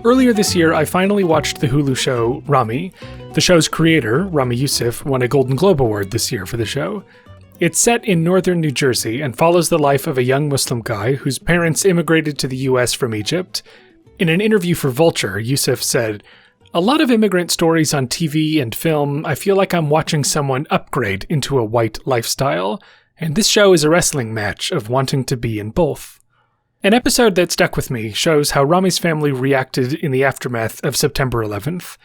Earlier this year, I finally watched the Hulu show Ramy. The show's creator, Ramy Youssef, won a Golden Globe Award this year for the show. It's set in northern New Jersey and follows the life of a young Muslim guy whose parents immigrated to the US from Egypt. In an interview for Vulture, Youssef said, "A lot of immigrant stories on TV and film, I feel like I'm watching someone upgrade into a white lifestyle, and this show is a wrestling match of wanting to be in both." An episode that stuck with me shows how Ramy's family reacted in the aftermath of September 11th.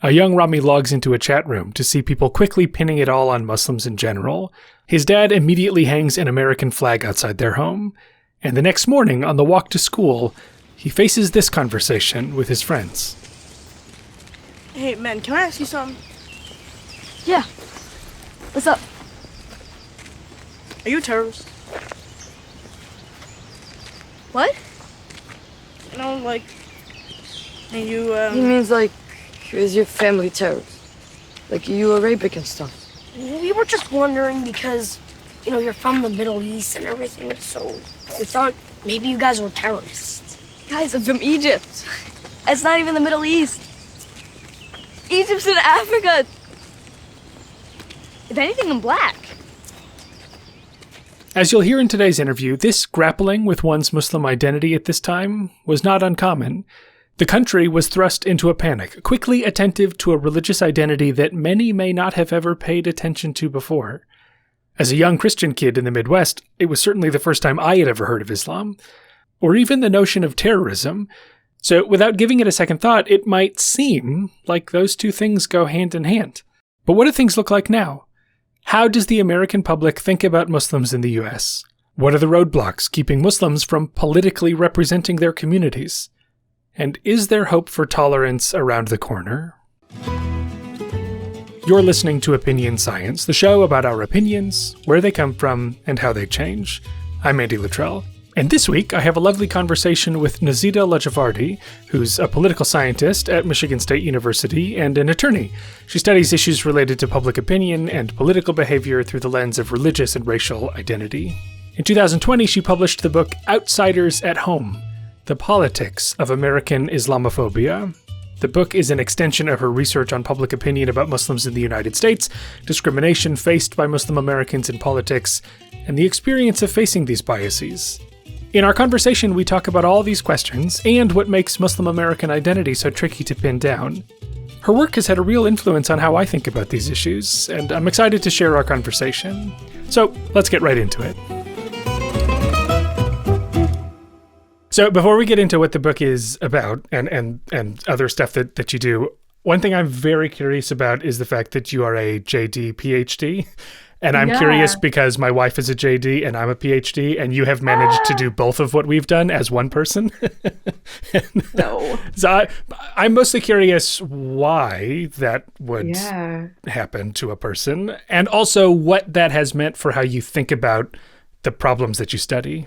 A young Ramy logs into a chat room to see people quickly pinning it all on Muslims in general. His dad immediately hangs an American flag outside their home. And the next morning, on the walk to school, he faces this conversation with his friends. Hey, man, can I ask you something? Yeah. What's up? Are you a terrorist? What? You know, like, and you, He means like, is your family terrorist? Like you Arabic and stuff? We were just wondering because, you're from the Middle East and everything, so we thought maybe you guys were terrorists. Guys, I'm from Egypt. It's not even the Middle East. Egypt's in Africa. If anything, I'm black. As you'll hear in today's interview, this grappling with one's Muslim identity at this time was not uncommon. The country was thrust into a panic, quickly attentive to a religious identity that many may not have ever paid attention to before. As a young Christian kid in the Midwest, it was certainly the first time I had ever heard of Islam, or even the notion of terrorism. So without giving it a second thought, it might seem like those two things go hand in hand. But what do things look like now? How does the American public think about Muslims in the US? What are the roadblocks keeping Muslims from politically representing their communities? And is there hope for tolerance around the corner? You're listening to Opinion Science, the show about our opinions, where they come from, and how they change. I'm Andy Luttrell. And this week, I have a lovely conversation with Nazita Lajevardi, who's a political scientist at Michigan State University and an attorney. She studies issues related to public opinion and political behavior through the lens of religious and racial identity. In 2020, she published the book Outsiders at Home: The Politics of American Islamophobia. The book is an extension of her research on public opinion about Muslims in the United States, discrimination faced by Muslim Americans in politics, and the experience of facing these biases. In our conversation, we talk about all these questions and what makes Muslim American identity so tricky to pin down. Her work has had a real influence on how I think about these issues, and I'm excited to share our conversation. So let's get right into it. So before we get into what the book is about and other stuff that you do, one thing I'm very curious about is the fact that you are a JD PhD. And I'm curious because my wife is a JD and I'm a PhD, and you have managed to do both of what we've done as one person. No. So I'm mostly curious why that would happen to a person, and also what that has meant for how you think about the problems that you study.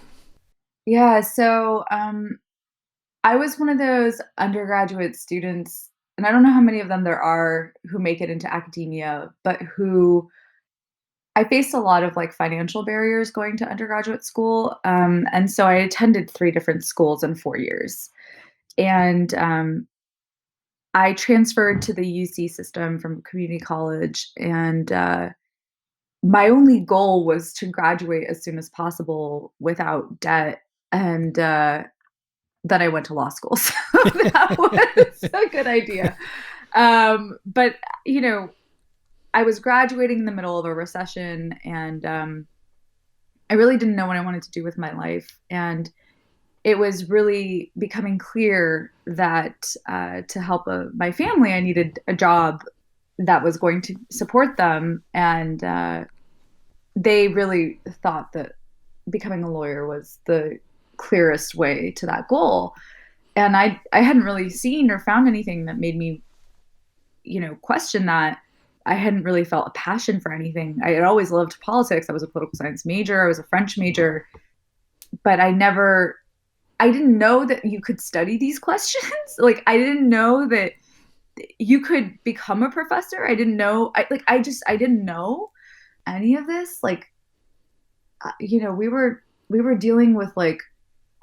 Yeah, so I was one of those undergraduate students, and I don't know how many of them there are who make it into academia, but who I faced a lot of financial barriers going to undergraduate school. And so I attended 3 different schools in 4 years. And I transferred to the UC system from community college. And my only goal was to graduate as soon as possible without debt. And then I went to law school. So that was a good idea. But, I was graduating in the middle of a recession, and I really didn't know what I wanted to do with my life. And it was really becoming clear that to help my family, I needed a job that was going to support them. And they really thought that becoming a lawyer was the clearest way to that goal. And I hadn't really seen or found anything that made me, question that. I hadn't really felt a passion for anything. I had always loved politics. I was a political science major. I was a French major. But I didn't know that you could study these questions. I didn't know that you could become a professor. I didn't know. I didn't know any of this. We were dealing with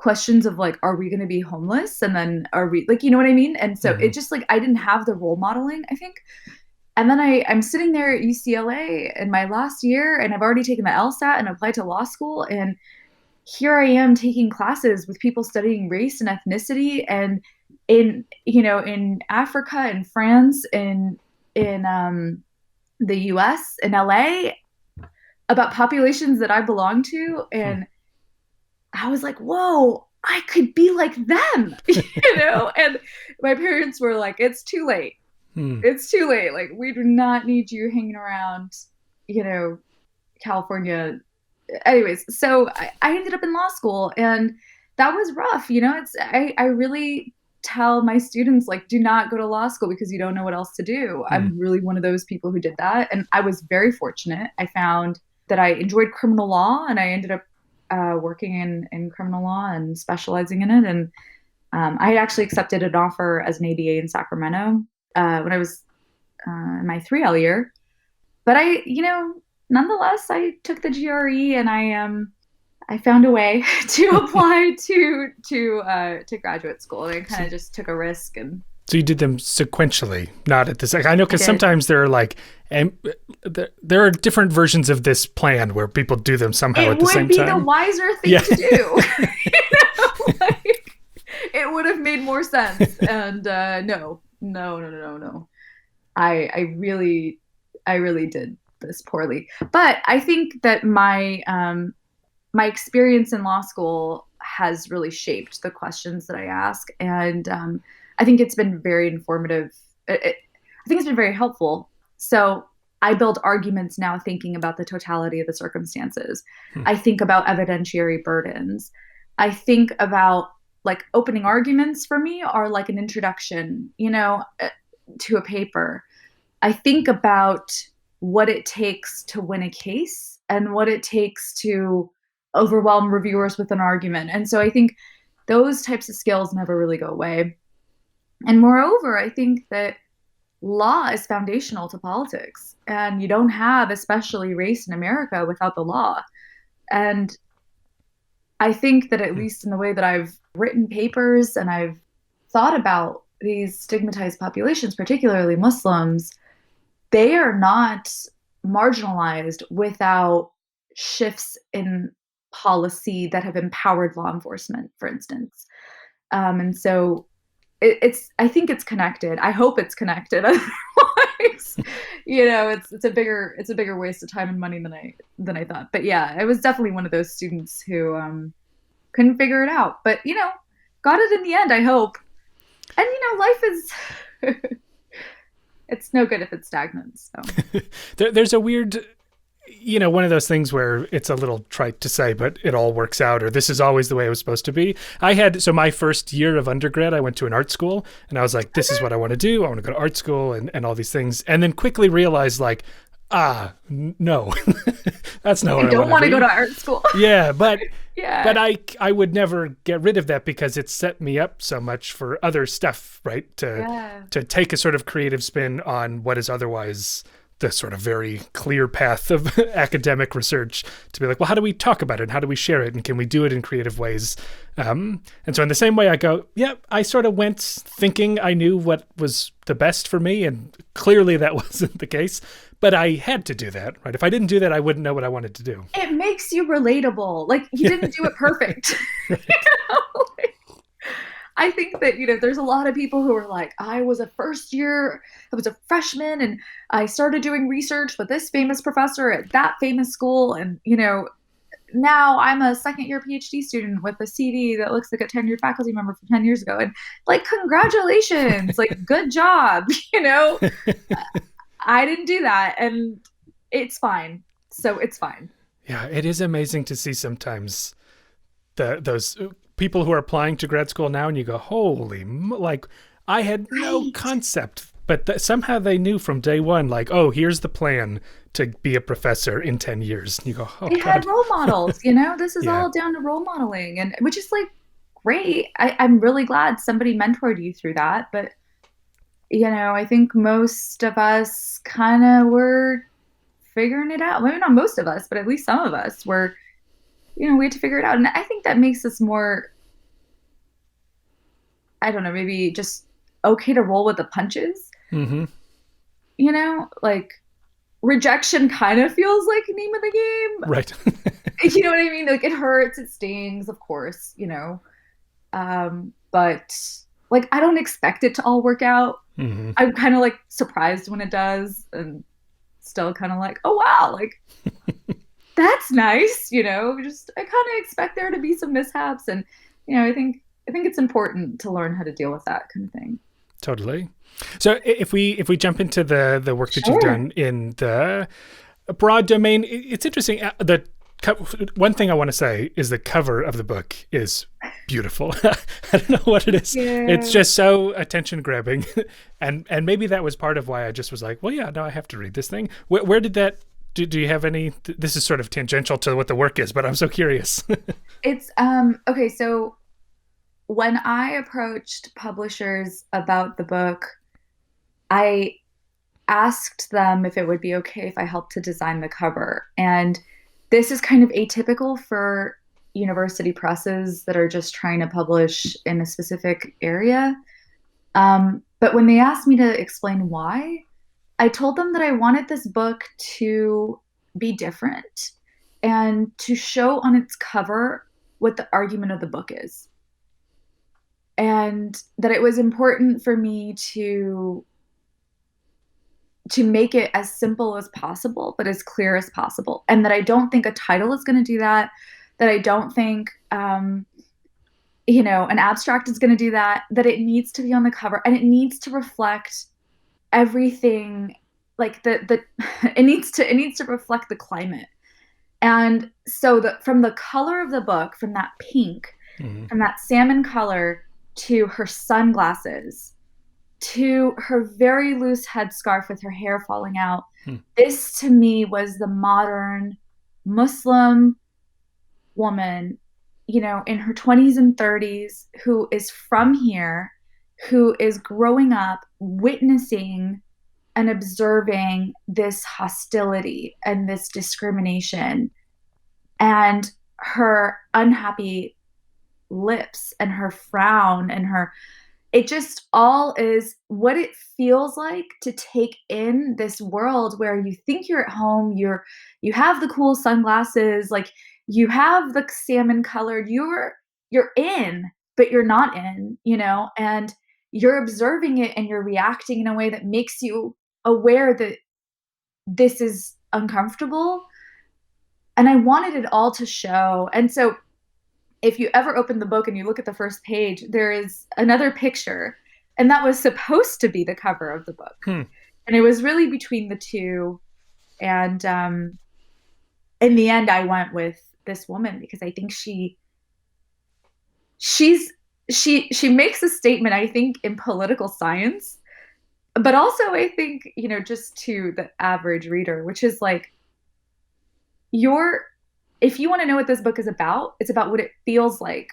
questions of like, are we going to be homeless? And then are we like, you know what I mean? And so it just like, I didn't have the role modeling, I think. And then I'm sitting there at UCLA in my last year, and I've already taken the LSAT and applied to law school. And here I am taking classes with people studying race and ethnicity, and in Africa and France and in the US and LA about populations that I belong to. And I was like, whoa, I could be like them, and my parents were like, it's too late. It's too late. Like, we do not need you hanging around, California. Anyways, so I ended up in law school, and that was rough. I really tell my students, like, do not go to law school because you don't know what else to do. I'm really one of those people who did that. And I was very fortunate. I found that I enjoyed criminal law, and I ended up working in criminal law and specializing in it. And I actually accepted an offer as an ADA in Sacramento when I was in my 3L year. But nonetheless, I took the GRE, and I found a way to apply to graduate school. And I kind of just took a risk. And so you did them sequentially, not at the same. I know, because sometimes there are like, there are different versions of this plan where people do them somehow at the same time. It would be the wiser thing to do. It would have made more sense. And no. I really did this poorly. But I think that my experience in law school has really shaped the questions that I ask. And I think it's been very informative. I think it's been very helpful. So I build arguments now thinking about the totality of the circumstances. I think about evidentiary burdens. I think about, like, opening arguments for me are like an introduction, to a paper. I think about what it takes to win a case and what it takes to overwhelm reviewers with an argument. And so I think those types of skills never really go away. And moreover, I think that law is foundational to politics, and you don't have, especially race in America, without the law. And I think that, at least in the way that I've written papers and I've thought about these stigmatized populations, particularly Muslims, they are not marginalized without shifts in policy that have empowered law enforcement, for instance. And so I think it's connected. I hope it's connected. Otherwise, it's a bigger waste of time and money than I thought. But yeah, I was definitely one of those students who couldn't figure it out. But got it in the end, I hope. And life is it's no good if it's stagnant. So there's a weird, one of those things where it's a little trite to say, but it all works out, or this is always the way it was supposed to be. So my first year of undergrad, I went to an art school, and I was like, this is what I want to do. I want to go to art school and all these things. And then quickly realized, like, no, that's not what I don't want to go to art school. Yeah, but yeah, but I would never get rid of that because it set me up so much for other stuff, right? To take a sort of creative spin on what is otherwise the sort of very clear path of academic research, to be like, well, how do we talk about it? And how do we share it? And can we do it in creative ways? And so in the same way I go, yeah, I sort of went thinking I knew what was the best for me. And clearly that wasn't the case, but I had to do that, right? If I didn't do that, I wouldn't know what I wanted to do. It makes you relatable. Like, you didn't do it perfect. Right. I think that, there's a lot of people who are like, I was a freshman and I started doing research with this famous professor at that famous school. And, now I'm a second year PhD student with a CV that looks like a tenured faculty member from 10 years ago. And like, congratulations, like, good job. I didn't do that, and it's fine. So it's fine. Yeah, it is amazing to see sometimes those people who are applying to grad school now, and you go, holy, like, I had no concept, but somehow they knew from day one, like, oh, here's the plan to be a professor in 10 years. And you go, oh, they God. had role models, this is all down to role modeling, and which is like great. I'm really glad somebody mentored you through that. But, I think most of us kind of were figuring it out. Maybe not most of us, but at least some of us were, we had to figure it out. And I think that makes us more I don't know, maybe just okay to roll with the punches. Mm-hmm. You know, like rejection kind of feels like name of the game. Right. You know what I mean? Like it hurts, it stings, of course, you know. But like I don't expect it to all work out. Mm-hmm. I'm kind of like surprised when it does, and still kind of like, oh wow, like that's nice, you know. Just I kind of expect there to be some mishaps, and you know, I think it's important to learn how to deal with that kind of thing. Totally. So if we jump into the work that you've done in the broad domain, it's interesting. One thing I want to say is the cover of the book is beautiful. I don't know what it is. Yeah. It's just so attention grabbing, and maybe that was part of why I just was like, well, yeah, no, I have to read this thing. Where did that? Do you have any? This is sort of tangential to what the work is, but I'm so curious. It's okay. So when I approached publishers about the book, I asked them if it would be okay if I helped to design the cover. And this is kind of atypical for university presses that are just trying to publish in a specific area. But when they asked me to explain why, I told them that I wanted this book to be different and to show on its cover what the argument of the book is. And that it was important for me to make it as simple as possible, but as clear as possible. And that I don't think a title is going to do that. That I don't think, you know, an abstract is going to do that. That it needs to be on the cover and it needs to reflect everything. Like it needs to reflect the climate. And so from the color of the book, from that pink, Mm-hmm. from that salmon color to her sunglasses, to her very loose headscarf with her hair falling out. This to me was the modern Muslim woman, you know, in her 20s and 30s, who is from here, who is growing up witnessing and observing this hostility and this discrimination, and her unhappy lips and her frown and it just all is what it feels like to take in this world where you think you're at home, you have the cool sunglasses, like you have the salmon colored, you're in, but you're not in, you know, and you're observing it and you're reacting in a way that makes you aware that this is uncomfortable. And I wanted it all to show. And so if you ever open the book and you look at the first page, there is another picture, and that was supposed to be the cover of the book. And it was really between the two. And in the end, I went with this woman because I think she makes a statement, I think, in political science, but also I think, you know, just to the average reader, which is like, if you want to know what this book is about, it's about what it feels like,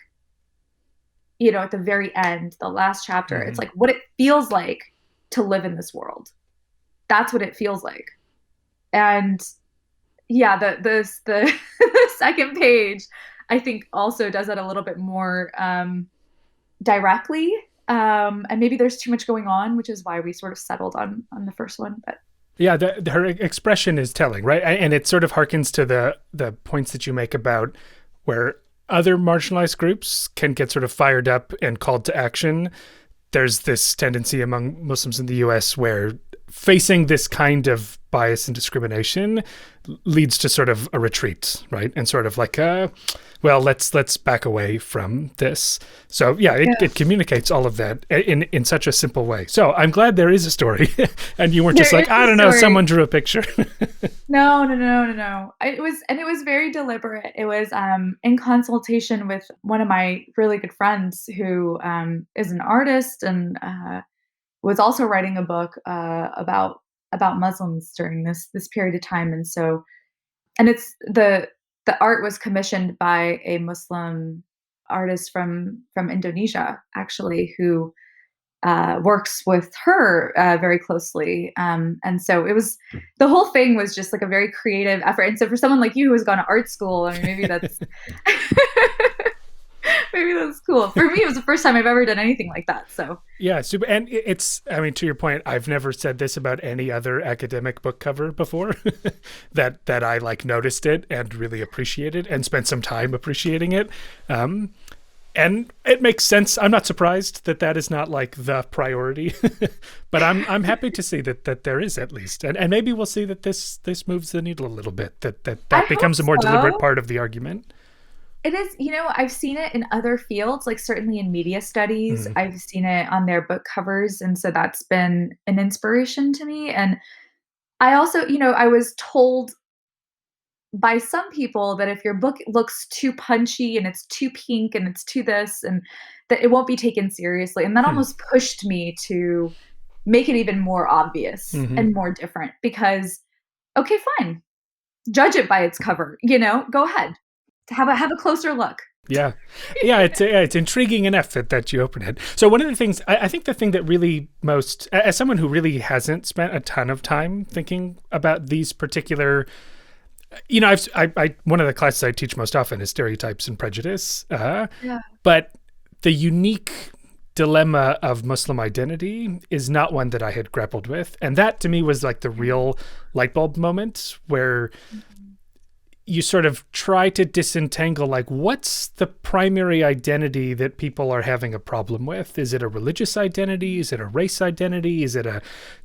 you know, at the very end, the last chapter. Mm-hmm. It's like what it feels like to live in this world. That's what it feels like. And yeah, the second page, I think also does that a little bit more directly. And maybe there's too much going on, which is why we sort of settled on the first one. But yeah, her expression is telling, right? And it sort of harkens to the points that you make about where other marginalized groups can get sort of fired up and called to action. There's this tendency among Muslims in the US where facing this kind of bias and discrimination leads to sort of a retreat, right? And sort of like well, let's back away from this. So yeah, it communicates all of that in such a simple way. So I'm glad there is a story, and you weren't just like, I don't know, someone drew a picture. No. It was very deliberate. It was in consultation with one of my really good friends who is an artist and was also writing a book about Muslims during this period of time, and it's the art was commissioned by a Muslim artist from Indonesia, actually, who works with her very closely. And so the whole thing was just like a very creative effort. And so for someone like you who has gone to art school, I mean, maybe Maybe that's cool. For me, it was the first time I've ever done anything like that. So Yeah, super. And it's, I mean, to your point, I've never said this about any other academic book cover before, that I like noticed it and really appreciated and spent some time appreciating it. And it makes sense. I'm not surprised that that is not like the priority, but I'm happy to see that there is at least, and maybe we'll see that this moves the needle a little bit. That becomes a more deliberate part of the argument. it is, I've seen it in other fields, like certainly in media studies. I've seen it on their book covers, and so that's been an inspiration to me. And I also, I was told by some people that if your book looks too punchy and it's too pink and it's too this and that it won't be taken seriously. And that almost pushed me to make it even more obvious and more different because, okay, fine. Judge it by its cover, go ahead. Have a closer look. Yeah. It's intriguing enough that you open it. So one of the things, I think the thing that really most, as someone who really hasn't spent a ton of time thinking about these particular, I one of the classes I teach most often is stereotypes and prejudice. But the unique dilemma of Muslim identity is not one that I had grappled with. And that to me was like the real light bulb moment where you sort of try to disentangle, like, what's the primary identity that people are having a problem with? Is it a religious identity? Is it a race identity? Is it a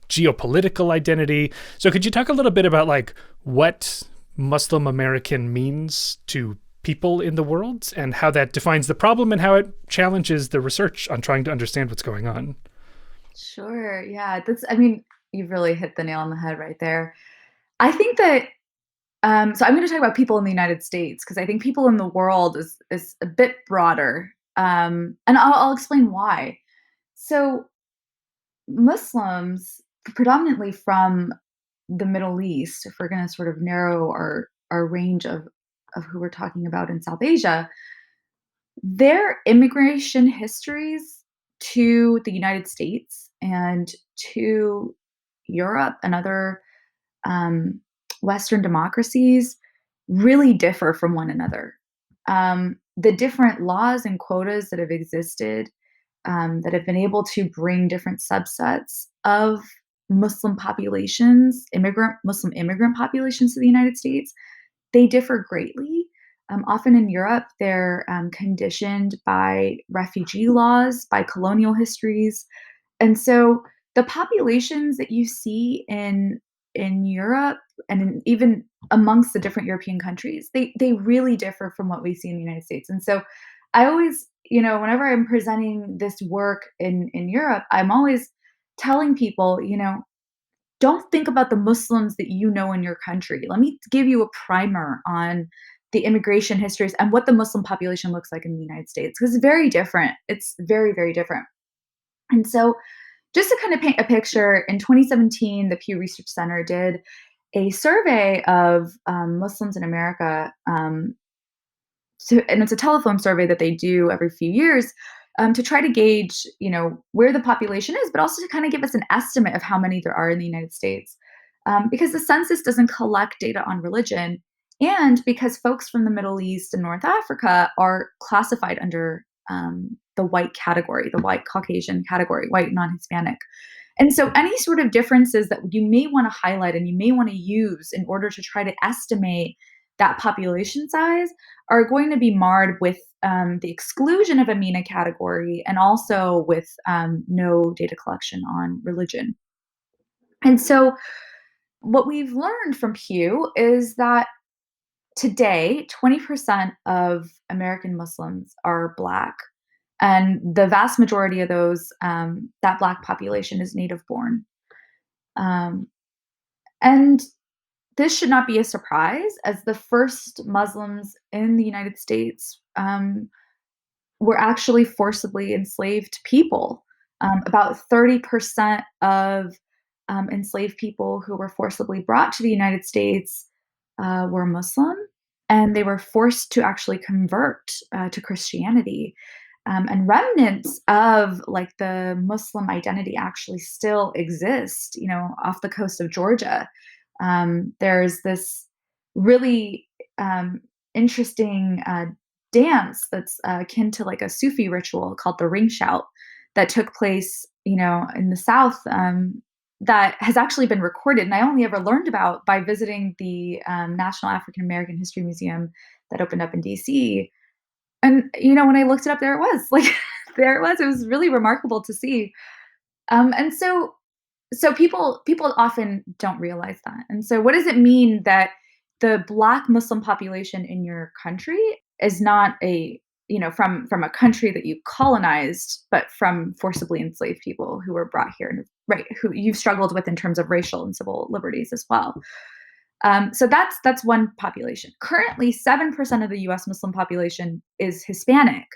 geopolitical identity? So could you talk a little bit about like what Muslim American means to people in the world and how that defines the problem and how it challenges the research on trying to understand what's going on? Sure. Yeah. You've really hit the nail on the head right there. I think that, so I'm going to talk about people in the United States because I think people in the world is a bit broader. And I'll explain why. So Muslims, predominantly from the Middle East, if we're going to sort of narrow our range of who we're talking about in South Asia, their immigration histories to the United States and to Europe and other Western democracies really differ from one another. The different laws and quotas that have existed, that have been able to bring different subsets of Muslim populations, Muslim immigrant populations to the United States, they differ greatly. Often in Europe, they're conditioned by refugee laws, by colonial histories. And so the populations that you see in Europe and even amongst the different European countries, they really differ from what we see in the United States. And so I always, whenever I'm presenting this work in Europe, I'm always telling people, don't think about the Muslims that you know in your country. Let me give you a primer on the immigration histories and what the Muslim population looks like in the United States, because it's very different. It's very, very different. And so just to kind of paint a picture, in 2017, the Pew Research Center did a survey of Muslims in America. And it's a telephone survey that they do every few years to try to gauge, where the population is, but also to kind of give us an estimate of how many there are in the United States. Because the census doesn't collect data on religion, and because folks from the Middle East and North Africa are classified under the white category, the white Caucasian category, white non-Hispanic. And so any sort of differences that you may want to highlight and you may want to use in order to try to estimate that population size are going to be marred with the exclusion of a MENA category and also with no data collection on religion. And so what we've learned from Pew is that today, 20% of American Muslims are Black. And the vast majority of those, that Black population is native born. And this should not be a surprise, as the first Muslims in the United States were actually forcibly enslaved people. About 30% of enslaved people who were forcibly brought to the United States were Muslim, and they were forced to actually convert to Christianity. And remnants of like the Muslim identity actually still exist, off the coast of Georgia. There's this really interesting dance that's akin to like a Sufi ritual called the ring shout that took place, in the South, that has actually been recorded. And I only ever learned about by visiting the National African American History Museum that opened up in DC. And, when I looked it up, there it was. Like, there it was. It was really remarkable to see. And so people often don't realize that. And so what does it mean that the Black Muslim population in your country is not from a country that you colonized, but from forcibly enslaved people who were brought here, and right, who you've struggled with in terms of racial and civil liberties as well. So that's one population. Currently, 7% of the U.S. Muslim population is Hispanic.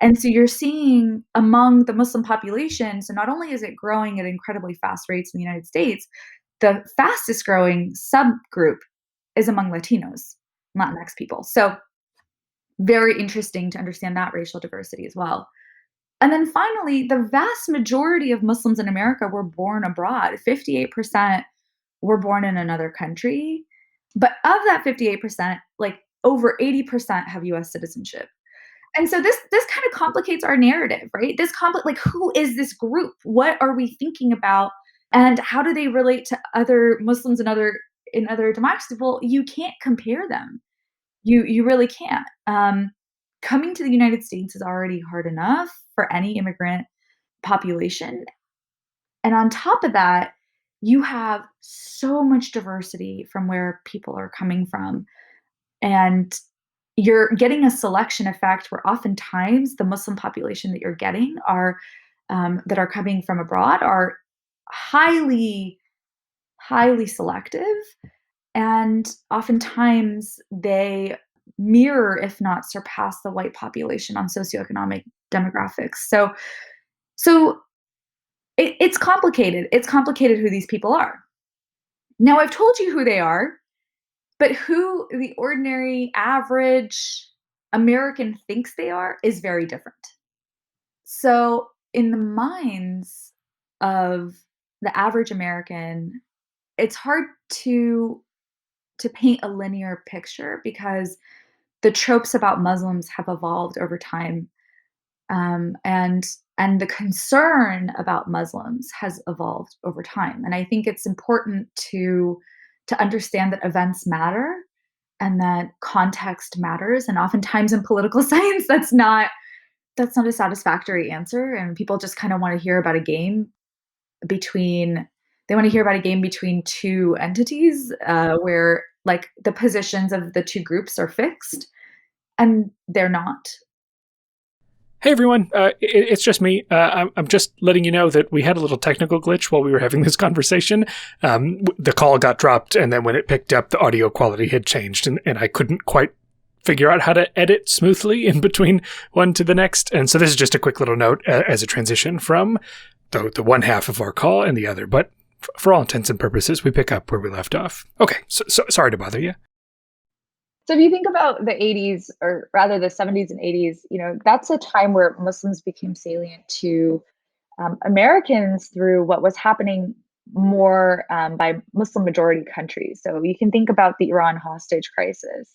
And so you're seeing among the Muslim population, so not only is it growing at incredibly fast rates in the United States, the fastest growing subgroup is among Latinos, Latinx people. So very interesting to understand that racial diversity as well. And then finally, the vast majority of Muslims in America were born abroad. 58% were born in another country. But of that 58%, like over 80% have US citizenship. And so this kind of complicates our narrative, right? Like, who is this group? What are we thinking about? And how do they relate to other Muslims in other democracies? Well, you can't compare them. You really can't. Coming to the United States is already hard enough for any immigrant population. And on top of that, you have so much diversity from where people are coming from. And you're getting a selection effect where oftentimes the Muslim population that you're getting that are coming from abroad are highly, highly selective. And oftentimes they mirror, if not surpass, the white population on socioeconomic demographics. So it's complicated. It's complicated who these people are. Now, I've told you who they are, but who the ordinary, average American thinks they are is very different. So in the minds of the average American, it's hard to paint a linear picture because the tropes about Muslims have evolved over time, and the concern about Muslims has evolved over time. And I think it's important to understand that events matter and that context matters. And oftentimes in political science, that's not a satisfactory answer. And people just kind of want to hear about a game between two entities where like the positions of the two groups are fixed, and they're not. Hey everyone, it's just me. I'm just letting you know that we had a little technical glitch while we were having this conversation. The call got dropped, and then when it picked up, the audio quality had changed, and I couldn't quite figure out how to edit smoothly in between one to the next. And so this is just a quick little note as a transition from the one half of our call and the other. But for all intents and purposes, we pick up where we left off. Okay, so sorry to bother you. So if you think about the 80s, or rather the 70s and 80s, that's a time where Muslims became salient to Americans through what was happening more by Muslim majority countries. So you can think about the Iran hostage crisis.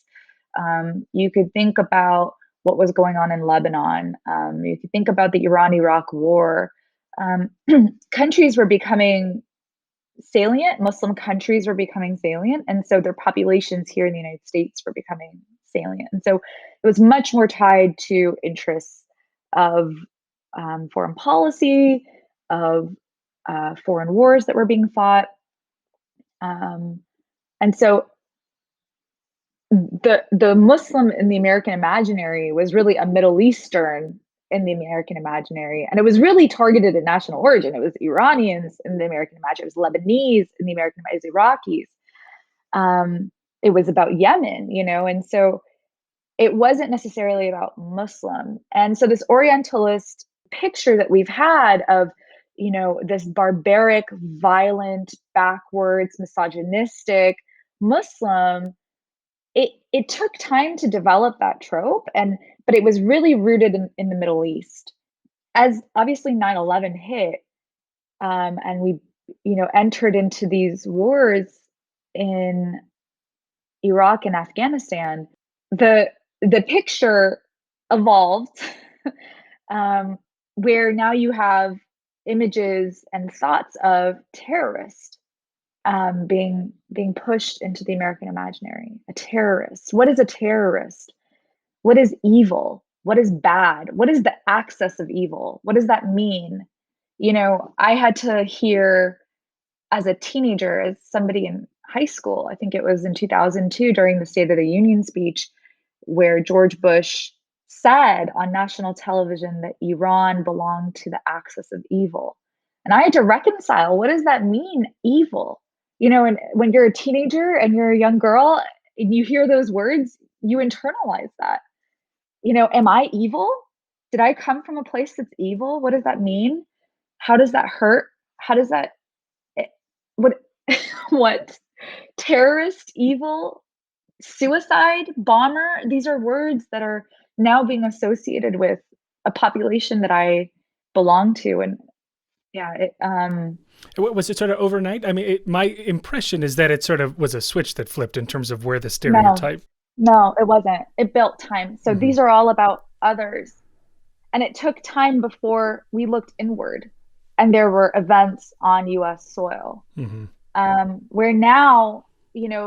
You could think about what was going on in Lebanon. You could think about the Iran-Iraq war. Countries were becoming salient. Muslim countries were becoming salient. And so their populations here in the United States were becoming salient. And so it was much more tied to interests of foreign policy, of foreign wars that were being fought. And so the Muslim in the American imaginary was really a Middle Eastern in the American imaginary. And it was really targeted at national origin. It was Iranians in the American imaginary. It was Lebanese in the American imaginary. It was Iraqis. It was about Yemen, and so it wasn't necessarily about Muslim. And so this Orientalist picture that we've had of, this barbaric, violent, backwards, misogynistic Muslim, it took time to develop that trope, but it was really rooted in the Middle East. As obviously 9/11 hit, and we, entered into these wars in Iraq and Afghanistan, the picture evolved, where now you have images and thoughts of terrorist being pushed into the American imaginary. A terrorist. What is a terrorist? What is evil? What is bad? What is the axis of evil? What does that mean? I had to hear as a teenager, as somebody in high school, I think it was in 2002 during the State of the Union speech, where George Bush said on national television that Iran belonged to the axis of evil. And I had to reconcile, what does that mean, evil? And when you're a teenager and you're a young girl and you hear those words, you internalize that. Am I evil? Did I come from a place that's evil? What does that mean? How does that hurt? How does that, what, what? Terrorist, evil, suicide, bomber? These are words that are now being associated with a population that I belong to. And yeah, Was it sort of overnight? I mean, my impression is that it sort of was a switch that flipped in terms of where the stereotype. No, it wasn't. It built time. So these are all about others. And it took time before we looked inward and there were events on US soil. Where now,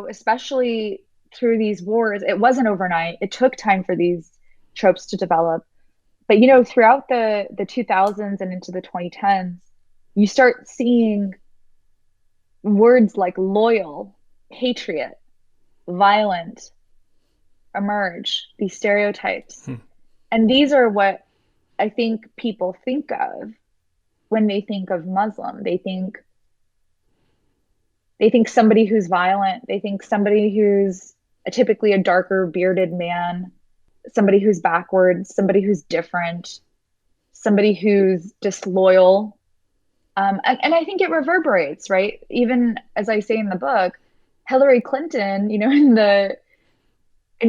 especially through these wars, it wasn't overnight. It took time for these tropes to develop. But, throughout the 2000s and into the 2010s, you start seeing words like loyal, patriot, violent emerge, these stereotypes. And these are what I think people think of when they think of Muslim. They think somebody who's violent. They think somebody who's typically a darker bearded man, somebody who's backwards, somebody who's different, somebody who's disloyal. And I think it reverberates, right? Even as I say in the book, Hillary Clinton, in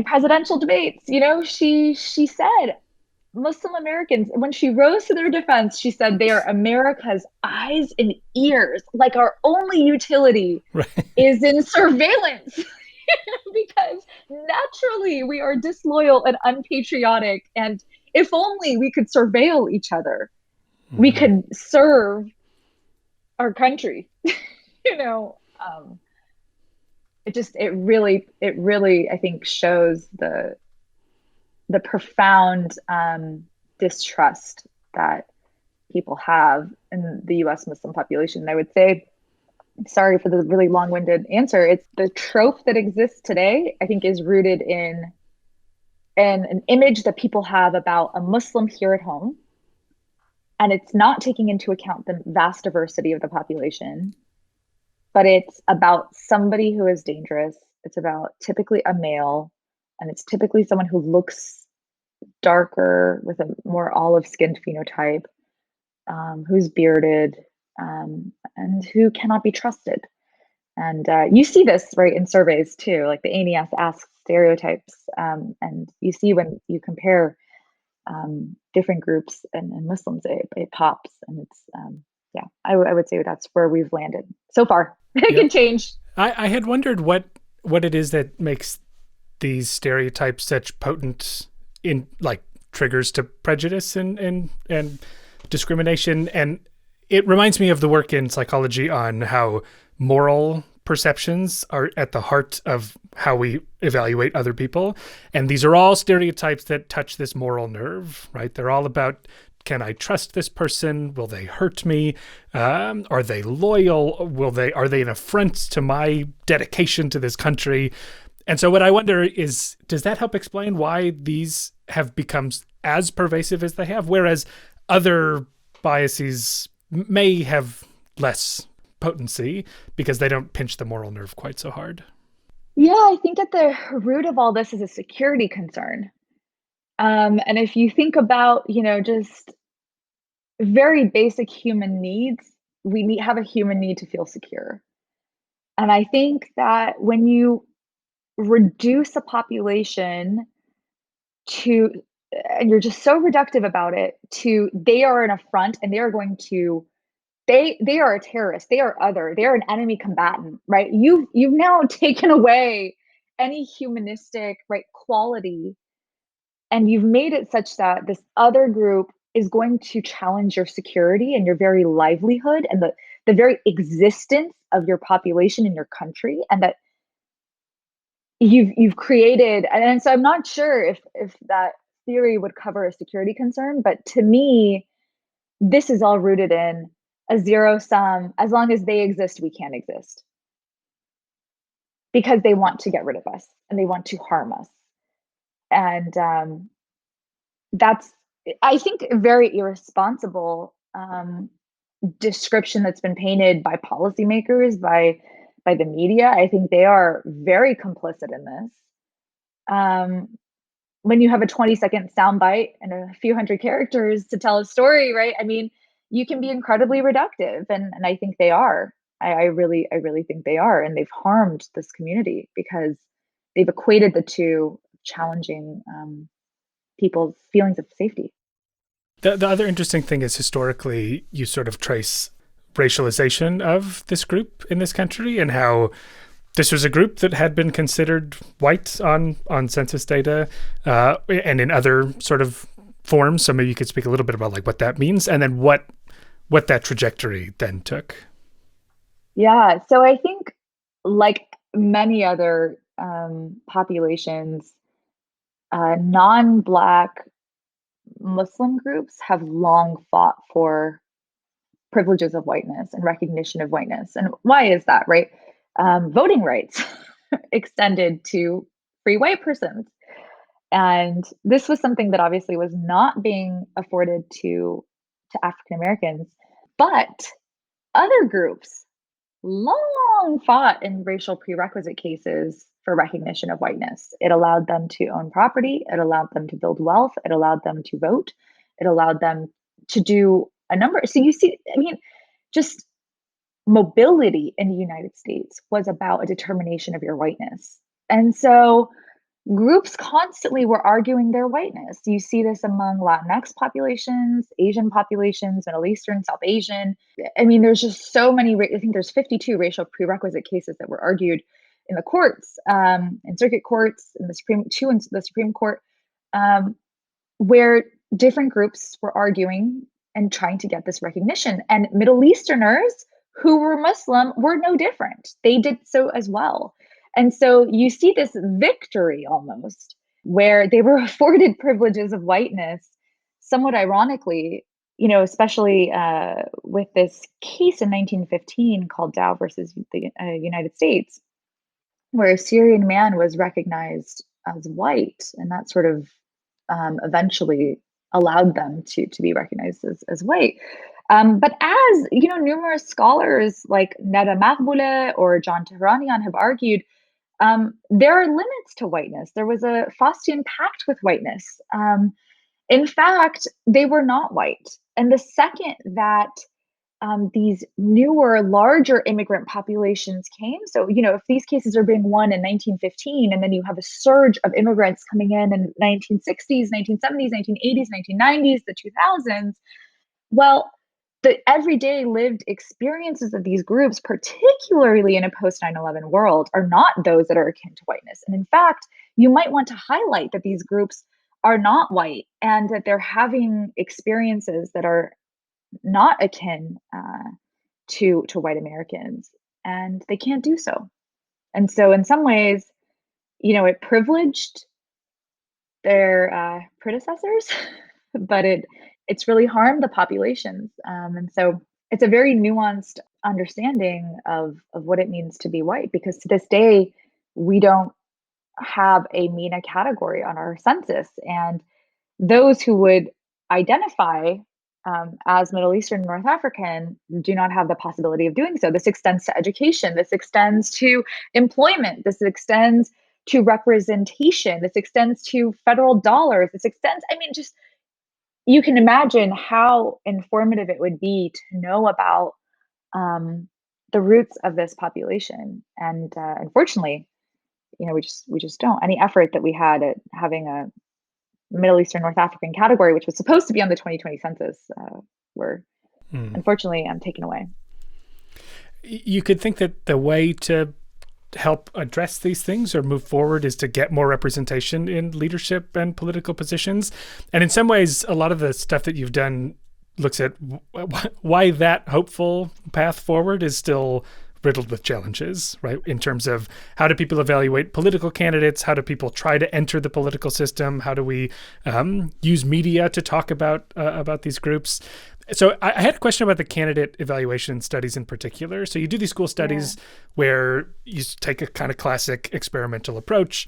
presidential debates, she said Muslim Americans, when she rose to their defense, she said they are America's eyes and ears. Like our only utility is in surveillance. Because naturally we are disloyal and unpatriotic. And if only we could surveil each other, we could serve our country. It really, I think, shows the profound distrust that people have in the US Muslim population. And I would say, sorry for the really long-winded answer, it's the trope that exists today, I think, is rooted in an image that people have about a Muslim here at home. And it's not taking into account the vast diversity of the population, but it's about somebody who is dangerous. It's about typically a male, and it's typically someone who looks darker with a more olive-skinned phenotype, who's bearded, and who cannot be trusted. And you see this, right, in surveys too, like the ANES asks stereotypes, and you see when you compare different groups and Muslims, it pops, and it's I would say that's where we've landed so far. It can change. I had wondered what it is that makes these stereotypes such potent in triggers to prejudice and discrimination. And it reminds me of the work in psychology on how moral perceptions are at the heart of how we evaluate other people. And these are all stereotypes that touch this moral nerve, right? They're all about, can I trust this person? Will they hurt me? Are they loyal? Are they an affront to my dedication to this country? And so what I wonder is, does that help explain why these have become as pervasive as they have, whereas other biases may have less potency because they don't pinch the moral nerve quite so hard? Yeah, I think at the root of all this is a security concern. And if you think about, just very basic human needs, we have a human need to feel secure. And I think that when you reduce a population to, and you're just so reductive about it, to they are an affront and they are going to, they are a terrorist, they are other, they are an enemy combatant, right? You've now taken away any humanistic, right, quality And you've made it such that this other group is going to challenge your security and your very livelihood and the very existence of your population in your country, and that you've created. And so I'm not sure if that theory would cover a security concern, but to me, this is all rooted in a zero sum. As long as they exist, we can't exist, because they want to get rid of us and they want to harm us. And that's, I think, a very irresponsible description that's been painted by policymakers, by the media. I think they are very complicit in this. When you have a 20-second soundbite and a few hundred characters to tell a story, right? I mean, you can be incredibly reductive, and I think they are. I really think they are, and they've harmed this community because they've equated the two, challenging people's feelings of safety. The other interesting thing is, historically, you sort of trace racialization of this group in this country, and how this was a group that had been considered white on census data and in other sort of forms. So maybe you could speak a little bit about like what that means, and then what that trajectory then took. Yeah, so I think, like many other populations, non-Black Muslim groups have long fought for privileges of whiteness and recognition of whiteness. And why is that, right? Voting rights extended to free white persons. And this was something that obviously was not being afforded to African Americans. But other groups long fought in racial prerequisite cases for recognition of whiteness. It allowed them to own property. It allowed them to build wealth. It allowed them to vote. It allowed them to do a number. So you see, I mean, just mobility in the United States was about a determination of your whiteness. And so groups constantly were arguing their whiteness. You see this among Latinx populations, Asian populations, Middle Eastern, South Asian. I mean, there's just so many, I think there's 52 racial prerequisite cases that were argued in the courts, in circuit courts, in the Supreme Court, where different groups were arguing and trying to get this recognition. And Middle Easterners who were Muslim were no different. They did so as well. And so you see this victory almost, where they were afforded privileges of whiteness, somewhat ironically, especially with this case in 1915 called Dow versus the United States, where a Syrian man was recognized as white, and that sort of eventually allowed them to be recognized as white. But as numerous scholars like Neda Maghbouleh or John Tehranian have argued, there are limits to whiteness. There was a Faustian pact with whiteness. In fact, they were not white. And the second that these newer, larger immigrant populations came, so, if these cases are being won in 1915, and then you have a surge of immigrants coming in 1960s, 1970s, 1980s, 1990s, the 2000s, well, the everyday lived experiences of these groups, particularly in a post 9/11 world, are not those that are akin to whiteness. And in fact, you might want to highlight that these groups are not white and that they're having experiences that are not akin to white Americans, and they can't do so. And so in some ways, it privileged their predecessors, but it's really harmed the populations. And so it's a very nuanced understanding of what it means to be white, because to this day, we don't have a MENA category on our census. And those who would identify as Middle Eastern North African do not have the possibility of doing so. This extends to education. This extends to employment. This extends to representation. This extends to federal dollars. This extends, just you can imagine how informative it would be to know about the roots of this population. And unfortunately, we just don't. Any effort that we had at having a Middle Eastern North African category, which was supposed to be on the 2020 census, were unfortunately taken away. You could think that the way to help address these things or move forward is to get more representation in leadership and political positions. And in some ways, a lot of the stuff that you've done looks at why that hopeful path forward is still riddled with challenges, right? In terms of how do people evaluate political candidates? How do people try to enter the political system? How do we use media to talk about these groups? So I had a question about the candidate evaluation studies in particular. So you do these school studies where you take a kind of classic experimental approach,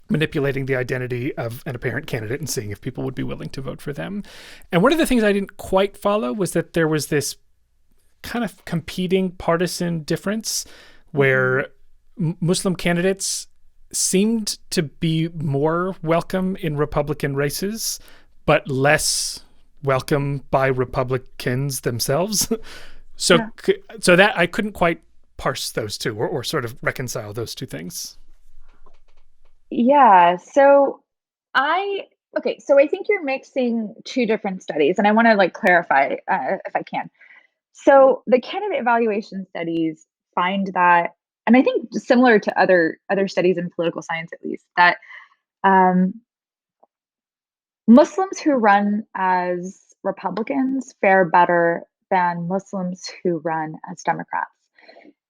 manipulating the identity of an apparent candidate and seeing if people would be willing to vote for them. And one of the things I didn't quite follow was that there was this kind of competing partisan difference where Muslim candidates seemed to be more welcome in Republican races, but less welcome by Republicans themselves. So that I couldn't quite parse those two or sort of reconcile those two things. Yeah. So I think you're mixing two different studies, and I want to clarify if I can. So the candidate evaluation studies find that, and I think similar to other studies in political science, at least, that Muslims who run as Republicans fare better than Muslims who run as Democrats.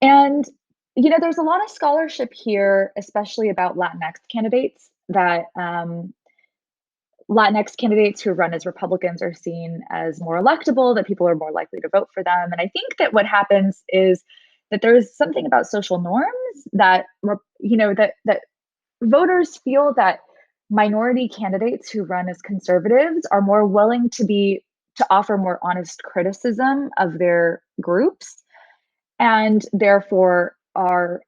And, there's a lot of scholarship here, especially about Latinx candidates, that Latinx candidates who run as Republicans are seen as more electable, that people are more likely to vote for them. And I think that what happens is that there's something about social norms that, that voters feel that minority candidates who run as conservatives are more willing to offer more honest criticism of their groups, and therefore are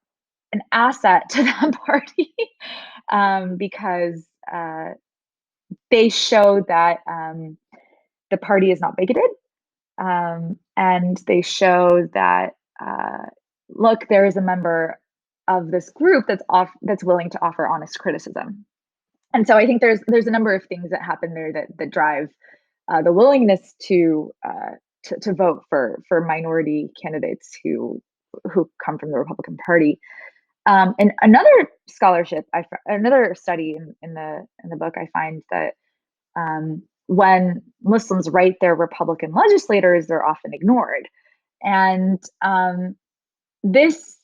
an asset to that party because they show that the party is not bigoted, and they show that look, there is a member of this group that's willing to offer honest criticism. And so I think there's a number of things that happen there that drive the willingness to vote for minority candidates who come from the Republican Party. And another study in the book, I find that when Muslims write their Republican legislators, they're often ignored, and this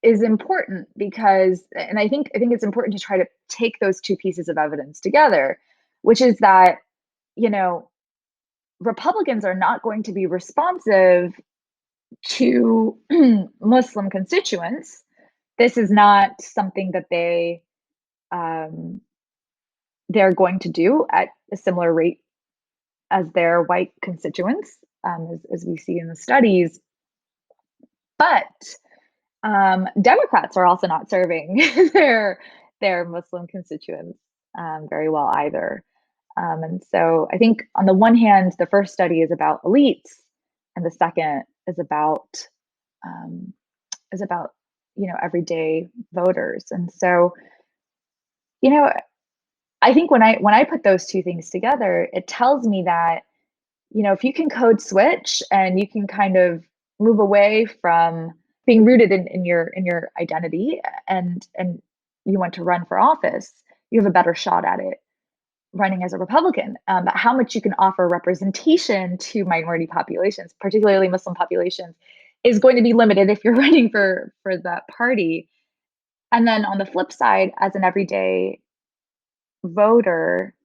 is important because, and I think it's important to try to take those two pieces of evidence together, which is that, Republicans are not going to be responsive to Muslim constituents. This is not something that they're going to do at a similar rate as their white constituents, as we see in the studies. But Democrats are also not serving their Muslim constituents very well either. And so I think on the one hand, the first study is about elites, and the second is about everyday voters. And so, I think when I put those two things together, it tells me that, if you can code switch and you can kind of move away from being rooted in your identity and you want to run for office, you have a better shot at it running as a Republican. But how much you can offer representation to minority populations, particularly Muslim populations, is going to be limited if you're running for that party. And then on the flip side, as an everyday voter,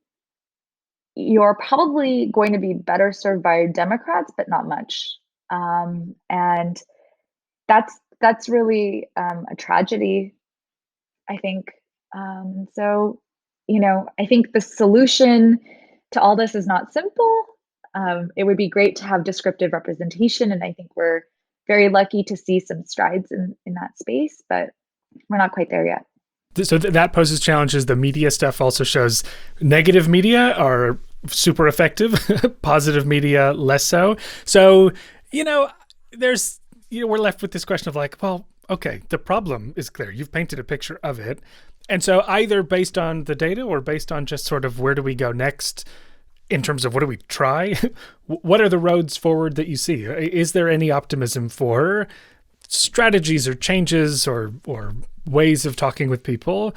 you're probably going to be better served by Democrats, but not much. And that's really a tragedy, I think. So, I think the solution to all this is not simple. It would be great to have descriptive representation, and I think we're very lucky to see some strides in that space, but we're not quite there yet. So that poses challenges. The media stuff also shows negative media are super effective, positive media less so. So, there's, we're left with this question of well, okay, the problem is clear. You've painted a picture of it. And so either based on the data or based on just sort of where do we go next in terms of what do we try, what are the roads forward that you see? Is there any optimism for strategies or changes or ways of talking with people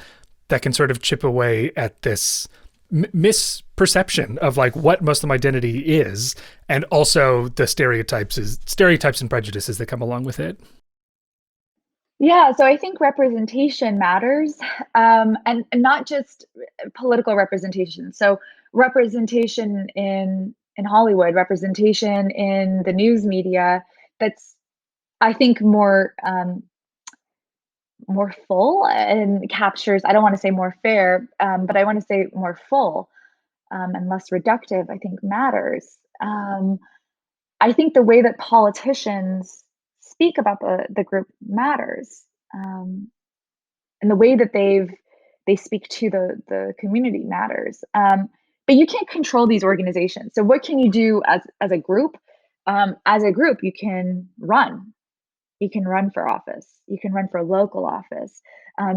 that can sort of chip away at this misperception of like what Muslim identity is, and also the stereotypes and prejudices that come along with it? Yeah, so I think representation matters, and not just political representation. So representation in Hollywood, representation in the news media, that's, I think, more full and captures, I don't want to say more fair, but I want to say more full, and less reductive, I think matters. I think the way that politicians speak about the group matters, and the way that they speak to the community matters. But you can't control these organizations. So what can you do as a group? As a group, you can run. You can run for office. You can run for local office.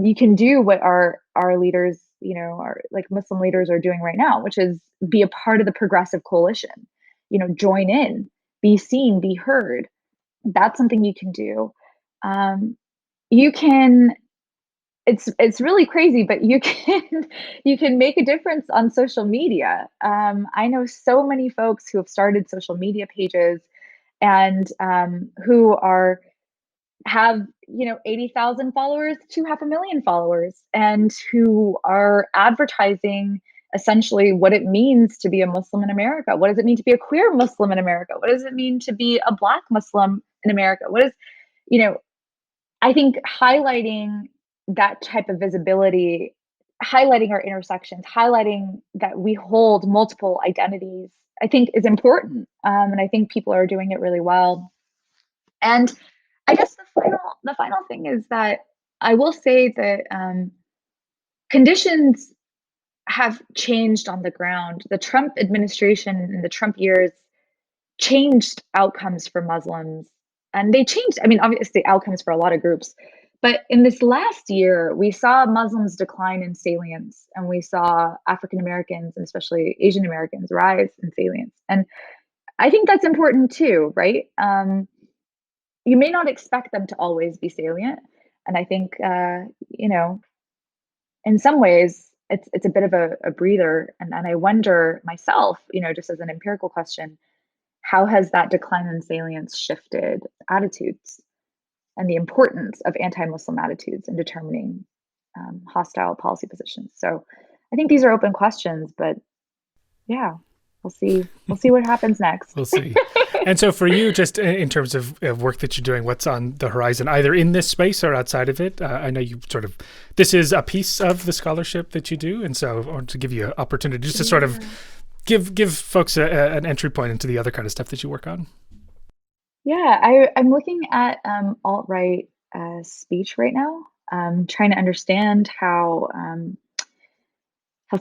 You can do what our leaders, our like Muslim leaders are doing right now, which is be a part of the progressive coalition. Join in, be seen, be heard. That's something you can do. You can. It's really crazy, but you can make a difference on social media. I know so many folks who have started social media pages and who have 80,000 followers to 500,000 followers, and who are advertising essentially what it means to be a Muslim in America. What does it mean to be a queer Muslim in America? What does it mean to be a Black Muslim in America? I think highlighting that type of visibility, highlighting our intersections, highlighting that we hold multiple identities, I think is important. And I think people are doing it really well. And I guess the final thing is that I will say that conditions have changed on the ground. The Trump administration and the Trump years changed outcomes for Muslims. And they changed, obviously outcomes for a lot of groups. But in this last year, we saw Muslims decline in salience, and we saw African Americans and especially Asian Americans rise in salience. And I think that's important too, right? You may not expect them to always be salient. And I think, in some ways, it's a bit of a breather. And I wonder myself, just as an empirical question, how has that decline in salience shifted attitudes and the importance of anti-Muslim attitudes in determining hostile policy positions? So I think these are open questions, but yeah, we'll see what happens next. We'll see. And so for you, just in terms of work that you're doing, what's on the horizon, either in this space or outside of it? I know you this is a piece of the scholarship that you do. And so I want to give you an opportunity just to sort of give folks an entry point into the other kind of stuff that you work on. Yeah, I'm looking at alt-right speech right now, trying to understand how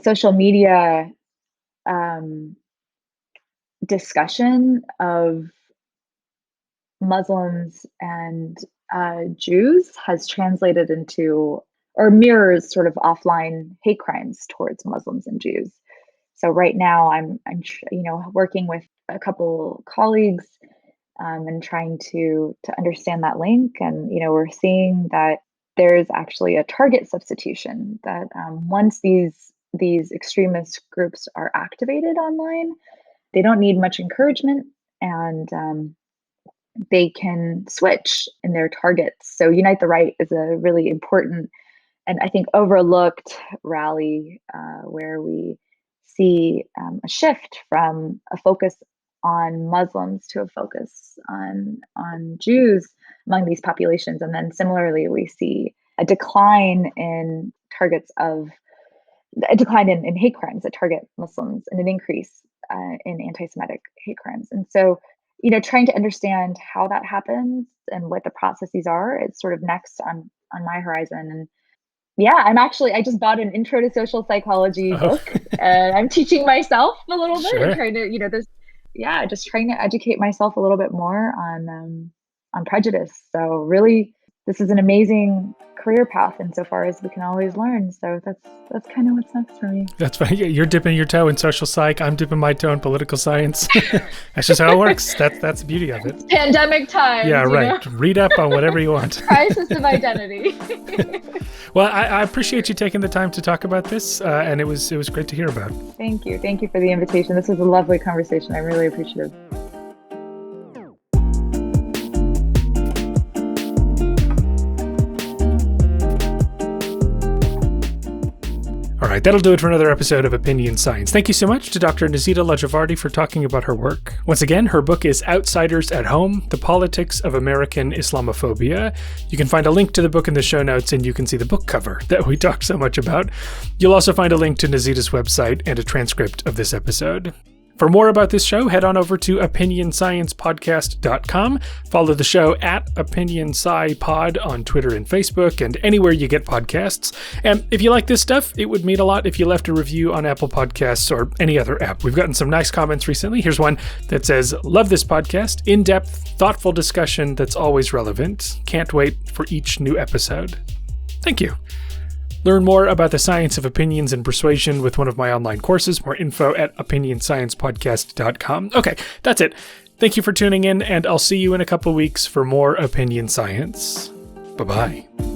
social media discussion of Muslims and Jews has translated into or mirrors sort of offline hate crimes towards Muslims and Jews. So right now I'm working with a couple colleagues and trying to understand that link. And we're seeing that there's actually a target substitution, that once these extremist groups are activated online, they don't need much encouragement, and they can switch in their targets. So Unite the Right is a really important and I think overlooked rally where we see a shift from a focus on Muslims to a focus on Jews among these populations. And then similarly, we see a decline in hate crimes that target Muslims, and an increase in anti-Semitic hate crimes. And so, trying to understand how that happens and what the processes are, it's sort of next on my horizon. And yeah, I just bought an Intro to Social Psychology book, and I'm teaching myself a little bit, Sure. and trying to, just trying to educate myself a little bit more on prejudice. So really, this is an amazing career path insofar as we can always learn. So that's kind of what's next for me. That's funny. You're dipping your toe in social psych. I'm dipping my toe in political science. That's just how it works. That's the beauty of it. Pandemic times. Yeah, right. Read up on whatever you want. Crisis of identity. Well, I appreciate you taking the time to talk about this, and it was great to hear about. Thank you. Thank you for the invitation. This was a lovely conversation. I'm really appreciative. All right, that'll do it for another episode of Opinion Science. Thank you so much to Dr. Nazita Lajevardi for talking about her work. Once again, her book is Outsiders at Home, The Politics of American Islamophobia. You can find a link to the book in the show notes, and you can see the book cover that we talked so much about. You'll also find a link to Nazita's website and a transcript of this episode. For more about this show, head on over to opinionsciencepodcast.com. Follow the show at OpinionSciPod on Twitter and Facebook and anywhere you get podcasts. And if you like this stuff, it would mean a lot if you left a review on Apple Podcasts or any other app. We've gotten some nice comments recently. Here's one that says, "Love this podcast. In-depth, thoughtful discussion that's always relevant. Can't wait for each new episode." Thank you. Learn more about the science of opinions and persuasion with one of my online courses. More info at opinionsciencepodcast.com. Okay, that's it. Thank you for tuning in, and I'll see you in a couple weeks for more Opinion Science. Bye-bye.